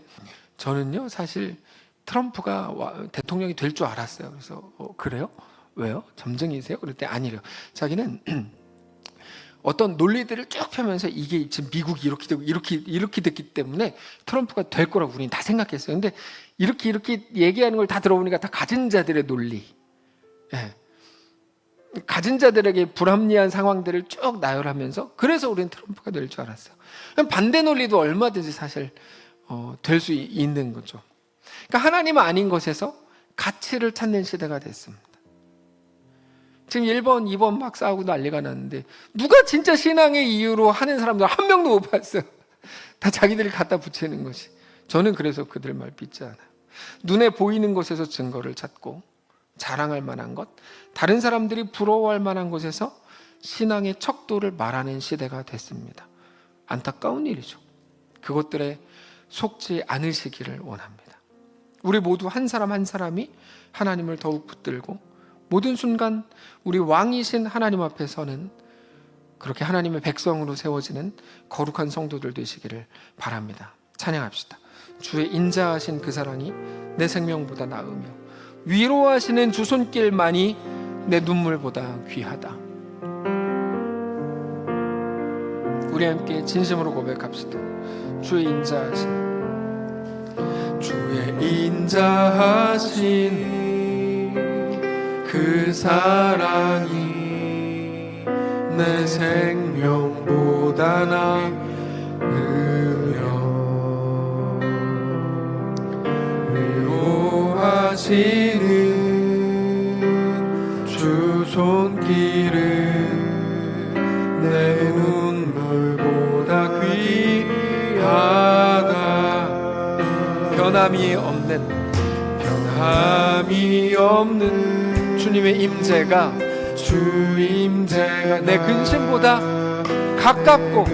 저는요 사실 트럼프가 대통령이 될 줄 알았어요. 그래서 그래요? 왜요? 점쟁이세요? 그럴 때 아니래요. 자기는 어떤 논리들을 쭉 펴면서 이게 지금 미국이 이렇게 되고 이렇게 됐기 때문에 트럼프가 될 거라고 우리는 다 생각했어요. 근데 이렇게 얘기하는 걸 다 들어보니까 다 가진 자들의 논리, 가진 자들에게 불합리한 상황들을 쭉 나열하면서 그래서 우리는 트럼프가 될 줄 알았어요. 반대 논리도 얼마든지 사실 될 수 있는 거죠. 그러니까 하나님 아닌 것에서 가치를 찾는 시대가 됐습니다. 지금 1번, 2번 막 싸우고 난리가 났는데 누가 진짜 신앙의 이유로 하는 사람들 한 명도 못 봤어요. 다 자기들이 갖다 붙이는 것이. 저는 그래서 그들 말 믿지 않아요. 눈에 보이는 것에서 증거를 찾고 자랑할 만한 것, 다른 사람들이 부러워할 만한 것에서 신앙의 척도를 말하는 시대가 됐습니다. 안타까운 일이죠. 그것들에 속지 않으시기를 원합니다. 우리 모두 한 사람 한 사람이 하나님을 더욱 붙들고 모든 순간 우리 왕이신 하나님 앞에 서는 그렇게 하나님의 백성으로 세워지는 거룩한 성도들 되시기를 바랍니다. 찬양합시다. 주의 인자하신 그 사랑이 내 생명보다 나으며 위로하시는 주 손길만이 내 눈물보다 귀하다. 우리 함께 진심으로 고백합시다. 주의 인자하신 그 사랑이 내 생명보다 나으며 위로하시는 주 손길은 내 눈물보다 귀하다. 변함이 없는 주님의 임재가 내 근심보다 가깝고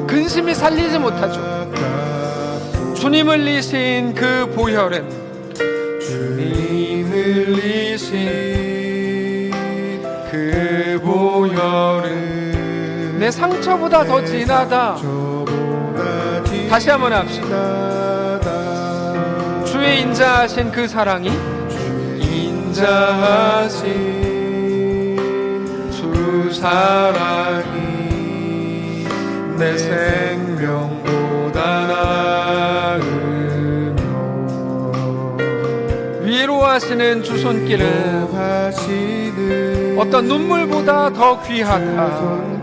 근심이 살리지 못하죠. 주님을 이신 그 보혈은 내 상처보다 더 진하다. 다시 한번 합시다. 주의 인자하신 그 사랑이 인자하신 주 사랑이 내 생명보다 나으며 위로하시는 주 손길은 어떤 눈물보다 더 귀하다.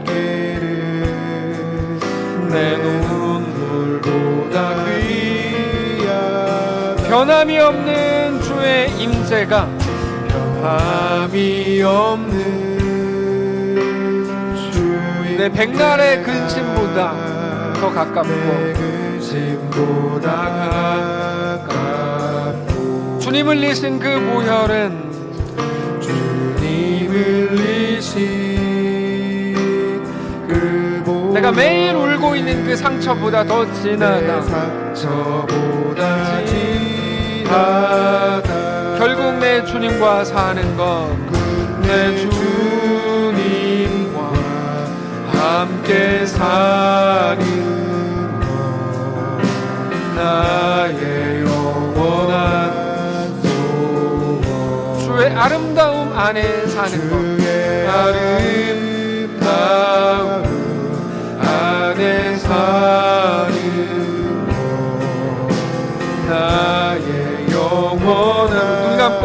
내 눈물보다 귀하다. 변함이 없는 주의 임재가 변함이 없는 주의 내 백날의 근심보다 더 가깝고 주님을 이신 그 보혈은 내가 매일 울고 있는 그 상처보다 더 진하다. 결국 내 주님과 사는 것, 내 주님과 함께 사는 것, 나의 영원한 소원. 주의 아름다움 안에 사는 것, 아름다움 안에 사는 것,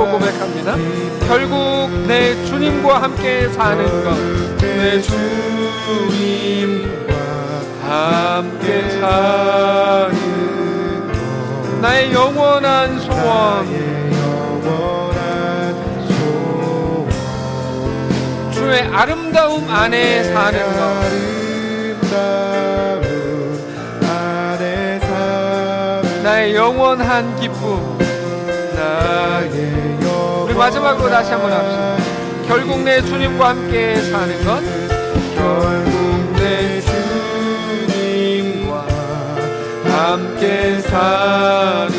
또 고백합니다. 결국 내 주님과 함께 사는 것, 내 주님과 함께 사는 것, 나의 영원한 소원, 주의 아름다움 안에 사는 것, 나의 영원한 기쁨. 우리 마지막으로 다시 한번 합시다. 결국 내 주님과 함께 사는 것, 결국 내 주님과 함께 사는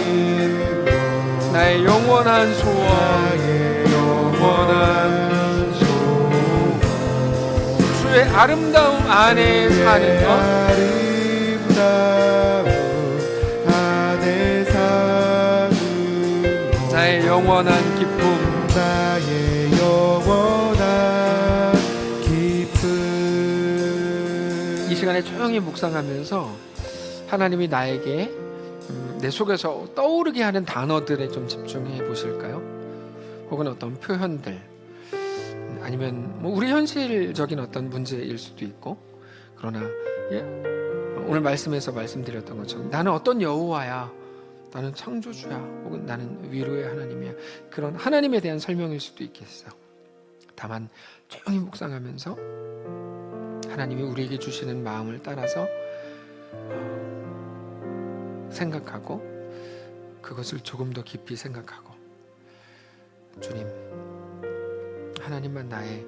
것, 나의 영원한 소원, 영원한 소원, 주의 아름다움 안에 사는 것, 나의 영원한 기쁨, 나의 영원한 기쁨. 이 시간에 조용히 묵상하면서 하나님이 나에게 내 속에서 떠오르게 하는 단어들에 좀 집중해 보실까요? 혹은 어떤 표현들, 아니면 뭐 우리 현실적인 어떤 문제일 수도 있고, 그러나 오늘 말씀에서 말씀드렸던 것처럼 나는 어떤 여호와야, 나는 창조주야, 혹은 나는 위로의 하나님이야, 그런 하나님에 대한 설명일 수도 있겠어. 다만 조용히 묵상하면서 하나님이 우리에게 주시는 마음을 따라서 생각하고, 그것을 조금 더 깊이 생각하고, 주님, 하나님만 나의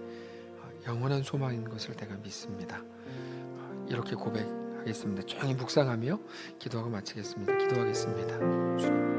영원한 소망인 것을 내가 믿습니다, 이렇게 고백하겠습니다. 조용히 묵상하며 기도하고 마치겠습니다. 기도하겠습니다. 주님.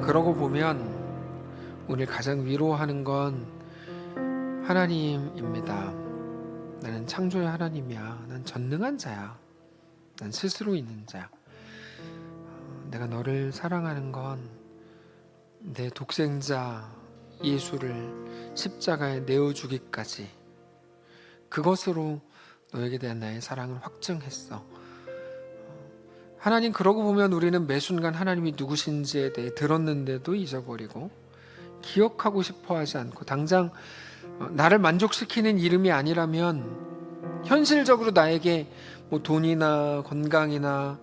그러고 보면 오늘 가장 위로하는 건 하나님입니다. 나는 창조의 하나님이야. 난 전능한 자야. 난 스스로 있는 자야. 내가 너를 사랑하는 건 내 독생자 예수를 십자가에 내어주기까지, 그것으로 너에게 대한 나의 사랑을 확증했어. 하나님, 그러고 보면 우리는 매 순간 하나님이 누구신지에 대해 들었는데도 잊어버리고, 기억하고 싶어 하지 않고, 당장 나를 만족시키는 이름이 아니라면, 현실적으로 나에게 뭐 돈이나 건강이나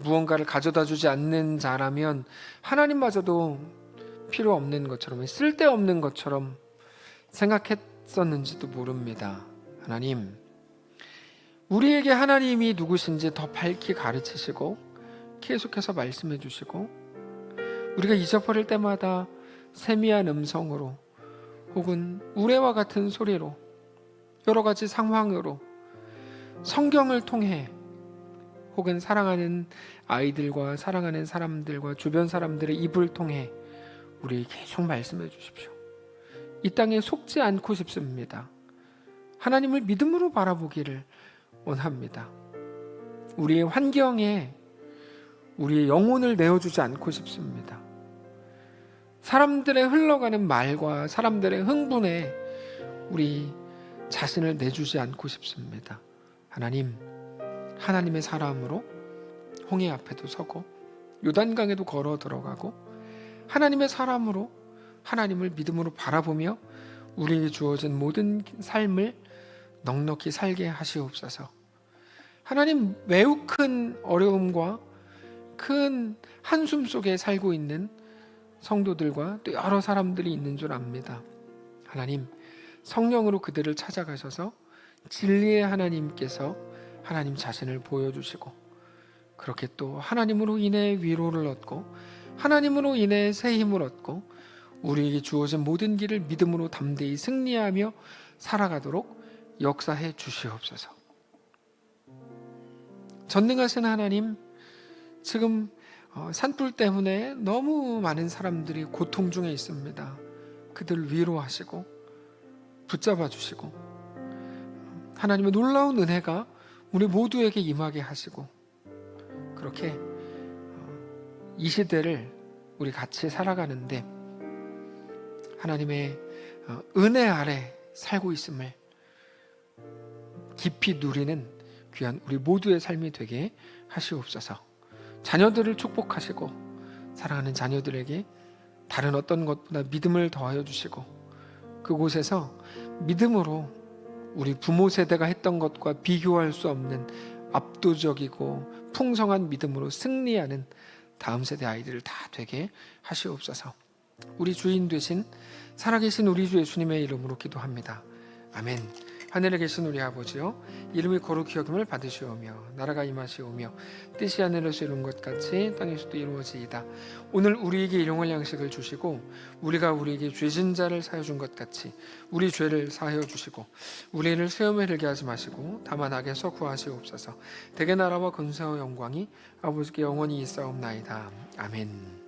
무언가를 가져다 주지 않는 자라면 하나님마저도 필요 없는 것처럼, 쓸데없는 것처럼 생각했었는지도 모릅니다. 하나님, 우리에게 하나님이 누구신지 더 밝히 가르치시고 계속해서 말씀해 주시고, 우리가 잊어버릴 때마다 세미한 음성으로 혹은 우레와 같은 소리로, 여러 가지 상황으로, 성경을 통해, 혹은 사랑하는 아이들과 사랑하는 사람들과 주변 사람들의 입을 통해 우리에게 계속 말씀해 주십시오. 이 땅에 속지 않고 싶습니다. 하나님을 믿음으로 바라보기를 원합니다. 우리의 환경에 우리의 영혼을 내어주지 않고 싶습니다. 사람들의 흘러가는 말과 사람들의 흥분에 우리 자신을 내주지 않고 싶습니다. 하나님, 하나님의 사람으로 홍해 앞에도 서고 요단강에도 걸어 들어가고, 하나님의 사람으로 하나님을 믿음으로 바라보며 우리에게 주어진 모든 삶을 넉넉히 살게 하시옵소서. 하나님, 매우 큰 어려움과 큰 한숨 속에 살고 있는 성도들과 또 여러 사람들이 있는 줄 압니다. 하나님, 성령으로 그들을 찾아가셔서 진리의 하나님께서 하나님 자신을 보여주시고, 그렇게 또 하나님으로 인해 위로를 얻고 하나님으로 인해 새 힘을 얻고 우리에게 주어진 모든 길을 믿음으로 담대히 승리하며 살아가도록 역사해 주시옵소서. 전능하신 하나님, 지금 산불 때문에 너무 많은 사람들이 고통 중에 있습니다. 그들 위로하시고 붙잡아 주시고 하나님의 놀라운 은혜가 우리 모두에게 임하게 하시고, 그렇게 이 시대를 우리 같이 살아가는데 하나님의 은혜 아래 살고 있음을 깊이 누리는 귀한 우리 모두의 삶이 되게 하시옵소서. 자녀들을 축복하시고 사랑하는 자녀들에게 다른 어떤 것보다 믿음을 더하여 주시고, 그곳에서 믿음으로 우리 부모 세대가 했던 것과 비교할 수 없는 압도적이고 풍성한 믿음으로 승리하는 다음 세대 아이들을 다 되게 하시옵소서. 우리 주인 되신 살아계신 우리 주 예수님의 이름으로 기도합니다. 아멘. 하늘에 계신 우리 아버지요, 이름이 거룩히 여김을 받으시오며 나라가 임하시오며 뜻이 하늘에서 이룬 것 같이 땅에서도 이루어지이다. 오늘 우리에게 일용할 양식을 주시고 우리가 우리에게 죄진 자를 사하여 준 것 같이 우리 죄를 사하여 주시고 우리를 시험에 들게 하지 마시고 다만 악에서 구하시옵소서. 대개 나라와 권세와 영광이 아버지께 영원히 있사옵나이다. 아멘.